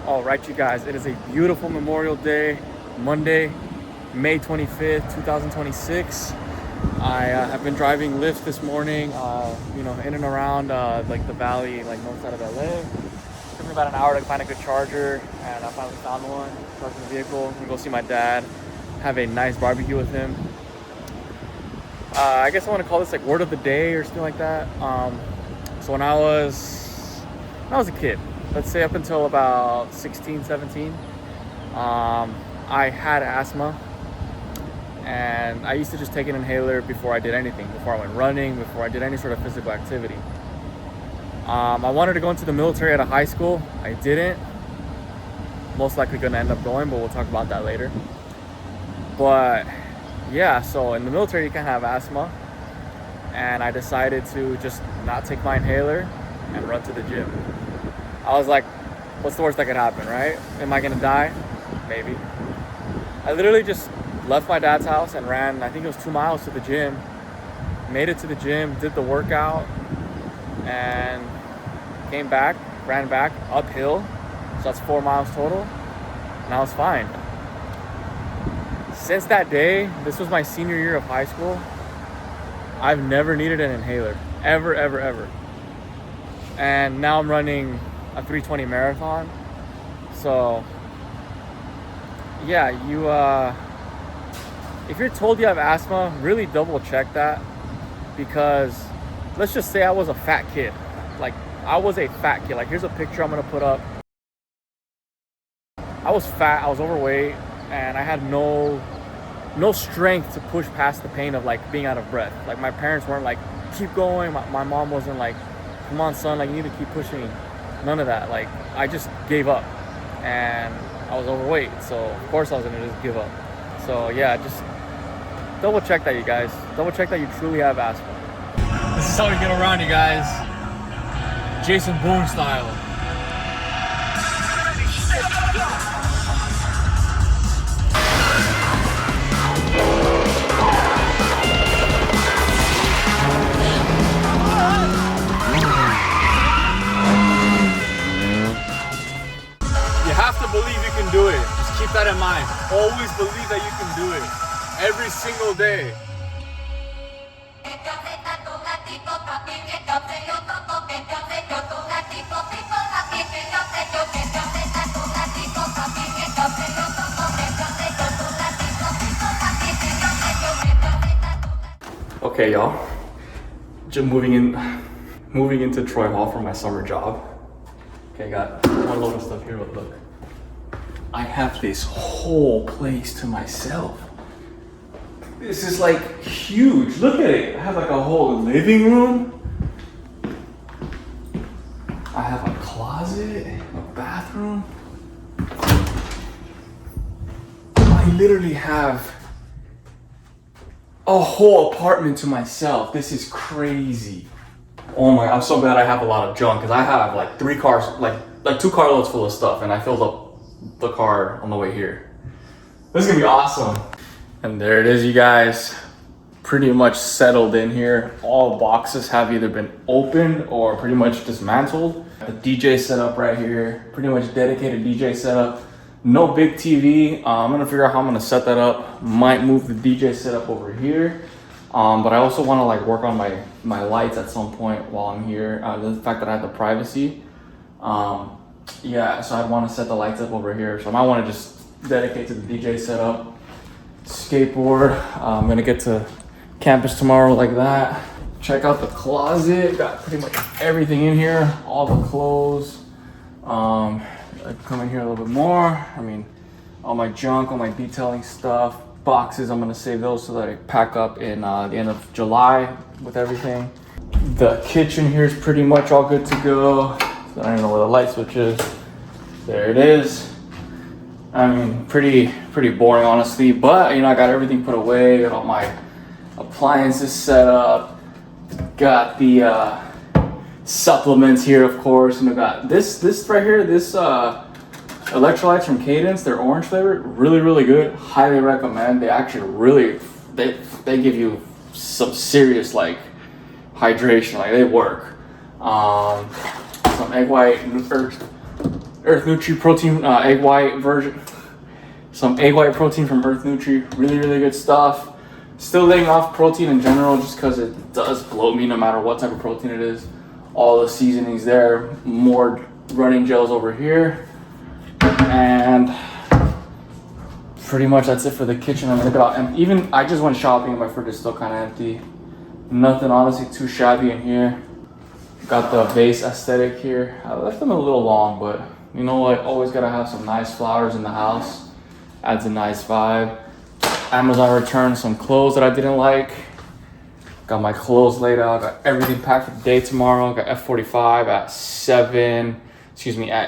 All right, you guys, it is a beautiful Memorial Day, Monday, May 25th, 2026. I have been driving Lyft this morning, in and around like the valley, like north side of LA. Took me about an hour to find a good charger, and I finally found one. Charging the vehicle. I'm gonna go see my dad, have a nice barbecue with him. I guess I want to call this like word of the day or something like that. So when I was a kid, let's say up until about 16, 17, I had asthma, and I used to just take an inhaler before I did anything, before I went running, before I did any sort of physical activity. I wanted to go into the military at a high school. I didn't. Most likely gonna end up going, but we'll talk about that later. But yeah, so in the military you can't have asthma, and I decided to just not take my inhaler and run to the gym. I was like, what's the worst that could happen, right? Am I gonna die? Maybe. I literally just left my dad's house and ran, I think it was 2 miles to the gym. Made it to the gym, did the workout, and came back, ran back uphill. So that's 4 miles total, and I was fine. Since that day, this was my senior year of high school, I've never needed an inhaler, ever, ever, ever. And now I'm running a 320 marathon. So yeah, if you're told you have asthma, really double check that, because let's just say I was a fat kid. Like, I was a fat kid. Like, here's a picture I'm gonna put up. I was fat, I was overweight, and I had no strength to push past the pain of like being out of breath. Like, my parents weren't like, keep going. My mom wasn't like, come on son, like you need to keep pushing. None of that. Like, I just gave up, and I was overweight, so of course I was gonna just give up. So yeah, just double check that, you guys. Double check that you truly have asthma. This is how we get around, you guys. Jason Bourne style. You have to believe you can do it. Just keep that in mind. Always believe that you can do it. Every single day. Okay, y'all. Just moving into Troy Hall for my summer job. Okay, got one load of stuff here, but look. I have this whole place to myself. This is like huge. Look at it. I have like a whole living room. I have a closet, a bathroom. I literally have a whole apartment to myself. This is crazy. Oh my, I'm so glad I have a lot of junk, because I have like 3 cars, like 2 carloads full of stuff, and I filled up the car on the way here. This is gonna be awesome. And there it is, you guys. Pretty much settled in here. All boxes have either been opened or pretty much dismantled. The DJ setup right here, pretty much dedicated DJ setup. No big TV. I'm gonna figure out how I'm gonna set that up. Might move the DJ setup over here. But I also wanna like work on my lights at some point while I'm here. The fact that I have the privacy. Yeah, so I'd wanna set the lights up over here. So I might wanna just dedicate to the DJ setup. Skateboard. I'm gonna get to campus tomorrow like that. Check out the closet. Got pretty much everything in here. All the clothes. I come in here a little bit more. I mean, all my junk, all my detailing stuff, boxes. I'm gonna save those so that I pack up in the end of July with everything. The kitchen here is pretty much all good to go. So I don't know where the light switch is. There it is. I mean, pretty boring, honestly, but I got everything put away. Got all my appliances set up. Got the supplements here, of course. Got this right here. This electrolytes from Cadence. They're orange flavored. Really good. Highly recommend. They actually really they give you some serious like hydration. Like, they work. Some egg white, Earth Nutri protein egg white version. Some egg white protein from Earth Nutri. Really, really good stuff. Still laying off protein in general just because it does bloat me no matter what type of protein it is. All the seasonings there. More running gels over here. And pretty much that's it for the kitchen. I mean, look at how empty. Even I just went shopping and my fridge is still kind of empty. Nothing honestly too shabby in here. Got the base aesthetic here. I left them a little long, but you know what? Always gotta have some nice flowers in the house. Adds a nice vibe. Amazon returned some clothes that I didn't like. Got my clothes laid out. Got everything packed for the day tomorrow. Got F45 at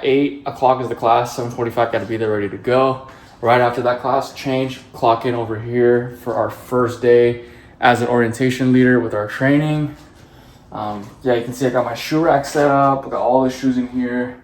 8 o'clock is the class. 7:45 gotta be there ready to go. Right after that class, change, clock in over here for our first day as an orientation leader with our training. Yeah, you can see I got my shoe rack set up. I got all the shoes in here.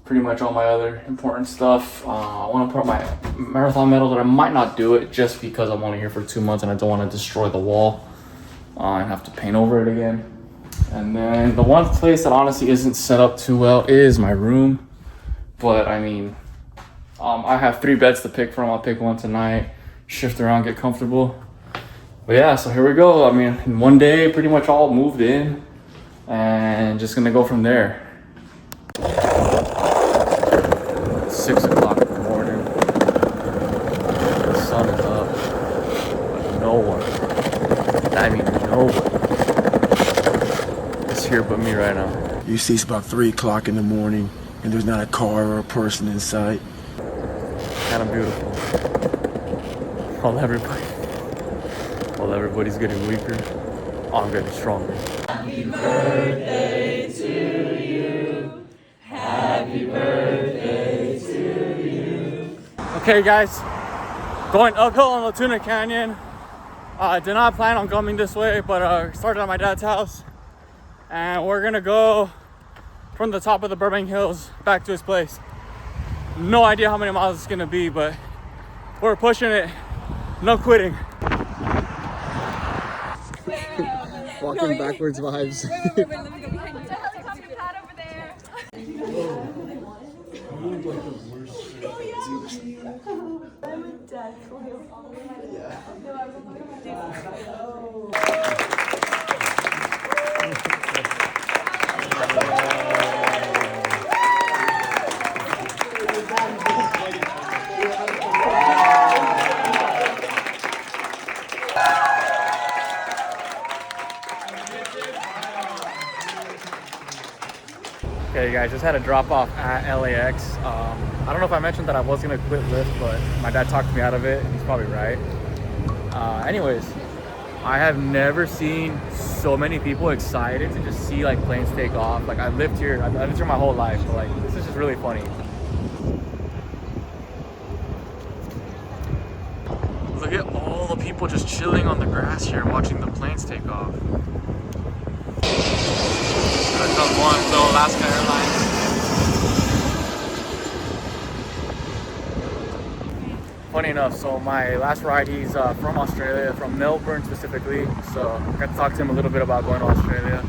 Pretty much all my other important stuff. I want to put my marathon medal that I might not do it just because I'm only here for 2 months and I don't want to destroy the wall and have to paint over it again. And then the one place that honestly isn't set up too well is my room. But I mean, I have 3 beds to pick from. I'll pick one tonight, shift around, get comfortable. But yeah, so here we go. I mean, in one day, pretty much all moved in and just gonna go from there. 6 o'clock in the morning. The sun is up, but no one, I mean no one, is here but me right now. You see it's about 3 o'clock in the morning and there's not a car or a person in sight. Kind of beautiful. While everybody's getting weaker, I'm getting stronger. Happy birthday to you. Happy birthday to you. Okay, guys, going uphill on La Tuna Canyon. I did not plan on coming this way, but started at my dad's house, and we're gonna go from the top of the Burbank Hills back to his place. No idea how many miles it's gonna be, but we're pushing it. No quitting. Walking backwards vibes. Wait, let me go behind you. There's a helicopter pad over there. I'm a dad. Okay, guys, just had a drop off at LAX. I don't know if I mentioned that I was gonna quit Lyft, but my dad talked me out of it, and he's probably right. Anyways, I have never seen so many people excited to just see like planes take off. Like I've lived here my whole life, but like this is just really funny. Look at all the people just chilling on the grass here, watching the planes take off. Delta One, so Alaska Airlines. Funny enough, so my last ride, he's from Australia, from Melbourne specifically. So I got to talk to him a little bit about going to Australia.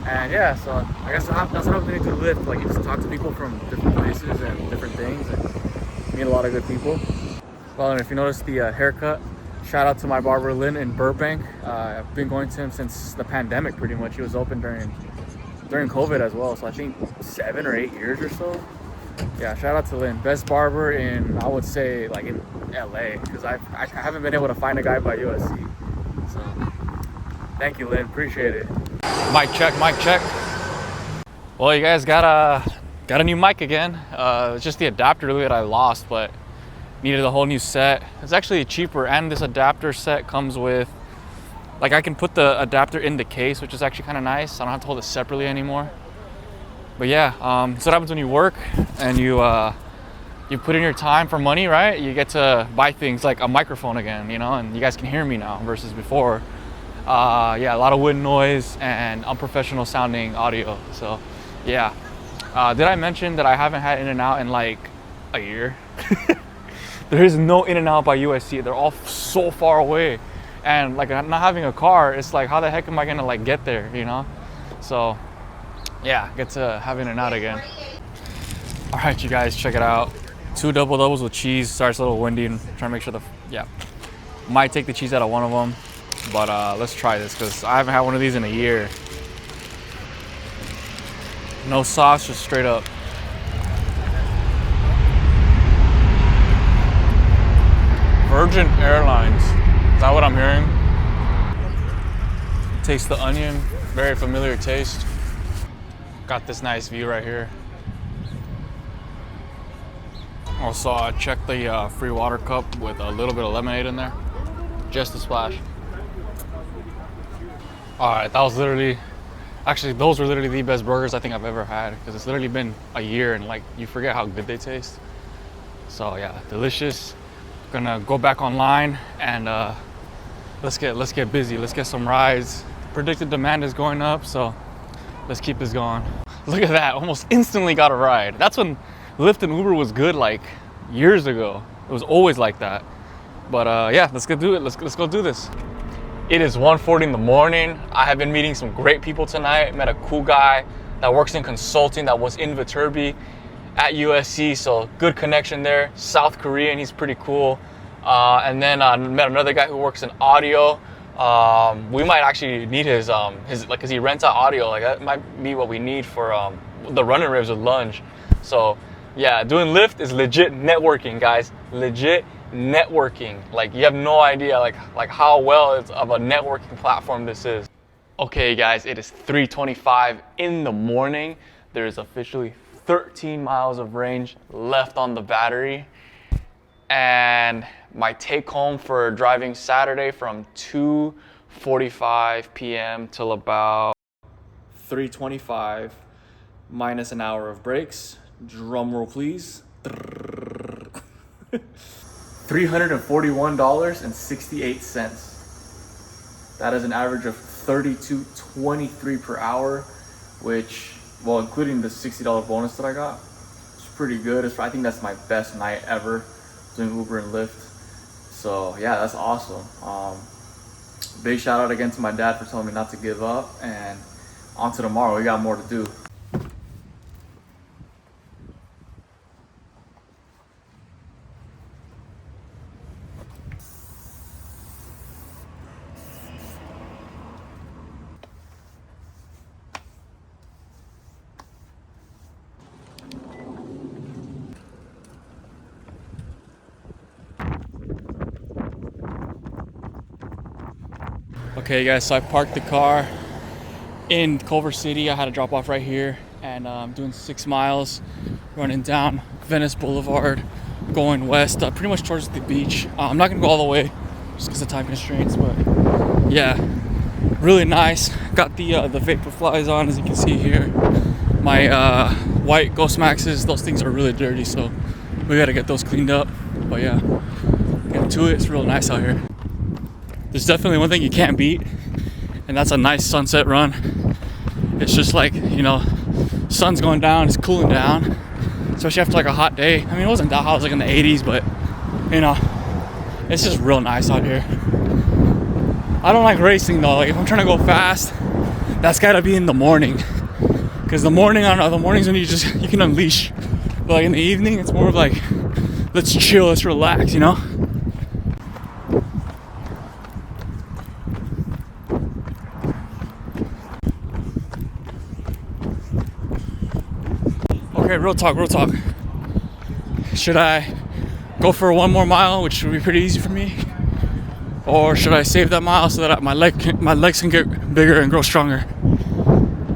And yeah, so I guess that's what I'm going to do with Lyft. Like you just talk to people from different places and different things and meet a lot of good people. Well, and if you notice the haircut, shout out to my barber Lynn in Burbank. I've been going to him since the pandemic pretty much. He was open during COVID as well, so I think 7 or 8 years or so. Yeah, shout out to Lynn. Best barber in, I would say, like in LA, because I haven't been able to find a guy by USC. So thank you, Lynn, appreciate it. Mic check, mic check. Well, you guys got a new mic again. It's just the adapter really that I lost, but needed a whole new set. It's actually cheaper, and this adapter set comes with, like, I can put the adapter in the case, which is actually kind of nice. I don't have to hold it separately anymore. But yeah, so what happens when you work and you put in your time for money, right? You get to buy things like a microphone again, you know, and you guys can hear me now versus before. Yeah, a lot of wind noise and unprofessional sounding audio. So yeah, did I mention that I haven't had In-N-Out in like a year? There is no In-N-Out by USC. They're all so far away. And like not having a car, it's like, how the heck am I gonna like get there, you know? So yeah, get to have In-N-Out again. All right, you guys, check it out. 2 double doubles with cheese. Sorry, it's a little windy. I'm trying to make sure might take the cheese out of one of them, but let's try this because I haven't had one of these in a year. No sauce, just straight up. Virgin Airlines. Is that what I'm hearing? Taste the onion. Very familiar taste. Got this nice view right here. Also, I checked the free water cup with a little bit of lemonade in there. Just a splash. All right, that was literally, actually, those were literally the best burgers I think I've ever had because it's literally been a year and like you forget how good they taste. So yeah, delicious. Gonna go back online and let's get busy. Let's get some rides. Predicted demand is going up, so let's keep this going. Look at that, almost instantly got a ride. That's when Lyft and Uber was good like years ago. It was always like that. But yeah, let's go do it. Let's go do this. It is 1:40 in the morning. I have been meeting some great people tonight. Met a cool guy that works in consulting that was in Viterbi at USC, so good connection there. South Korean, he's pretty cool. And then I met another guy who works in audio. We might actually need his like, cause he rents out audio. Like that might be what we need for the running ribs with lunge. So yeah, doing Lyft is legit networking, guys. Legit networking. Like you have no idea like how well it's of a networking platform this is. Okay guys, it is 3:25 in the morning. There is officially 13 miles of range left on the battery. And my take home for driving Saturday from 2:45 p.m. till about 3:25 minus an hour of breaks. Drum roll please. $341.68. That is an average of $32.23 per hour, which, well, including the $60 bonus that I got, it's pretty good. I think that's my best night ever doing Uber and Lyft. So yeah, that's awesome. Big shout out again to my dad for telling me not to give up, and on to tomorrow. We got more to do. Okay guys, so I parked the car in Culver City. I had to drop off right here, and I'm doing 6 miles, running down Venice Boulevard, going west, pretty much towards the beach. I'm not gonna go all the way just because of time constraints, but yeah, really nice. Got the vapor flies on, as you can see here. My white Ghost Maxes, those things are really dirty, so we gotta get those cleaned up. But yeah, get to it. It's real nice out here. There's definitely one thing you can't beat, and that's a nice sunset run. It's just like, you know, sun's going down, it's cooling down, especially after like a hot day. I mean, it wasn't that hot, it was like in the 80s, but you know, it's just real nice out here. I don't like racing though. Like if I'm trying to go fast, that's gotta be in the morning, because the morning, I don't know, the mornings when you can unleash. But like in the evening, it's more of like, let's chill, let's relax, you know? Okay, real talk. Should I go for 1 more mile, which would be pretty easy for me? Or should I save that mile so that my legs can get bigger and grow stronger?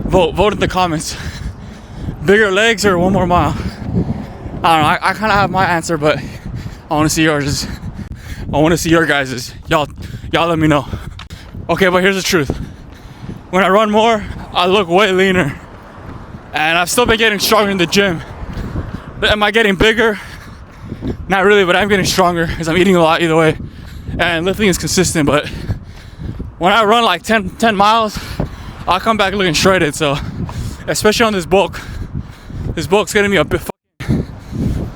Vote in the comments. Bigger legs or 1 more mile? I don't know, I kind of have my answer, but I want to see yours. I want to see your guys's. Y'all let me know. Okay, but here's the truth. When I run more, I look way leaner. And I've still been getting stronger in the gym. Am I getting bigger? Not really, but I'm getting stronger because I'm eating a lot either way. And lifting is consistent, but when I run like 10 miles, I'll come back looking shredded. So, especially on this bulk's getting me a bit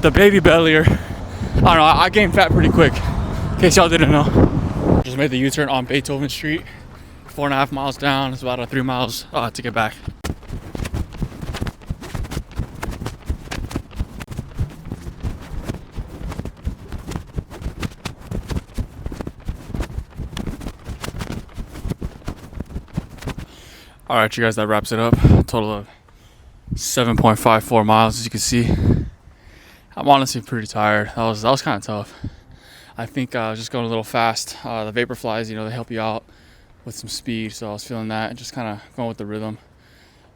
the baby belly, or I don't know, I gained fat pretty quick, in case y'all didn't know. Just made the U-turn on Beethoven Street. 4.5 miles down, it's about 3 miles to get back. All right, you guys, that wraps it up. Total of 7.54 miles, as you can see. I'm honestly pretty tired. That was kind of tough. I think I was just going a little fast. The vapor flies, they help you out with some speed, so I was feeling that and just kind of going with the rhythm,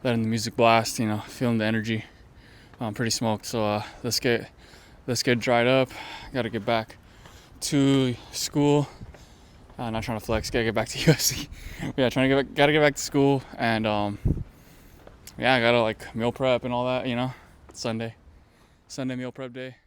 letting the music blast, feeling the energy. I'm pretty smoked, so let's get dried up. Got to get back to school. Not trying to flex. Gotta get back to USC. Yeah, gotta get back to school, and yeah, I gotta meal prep and all that. Sunday meal prep day.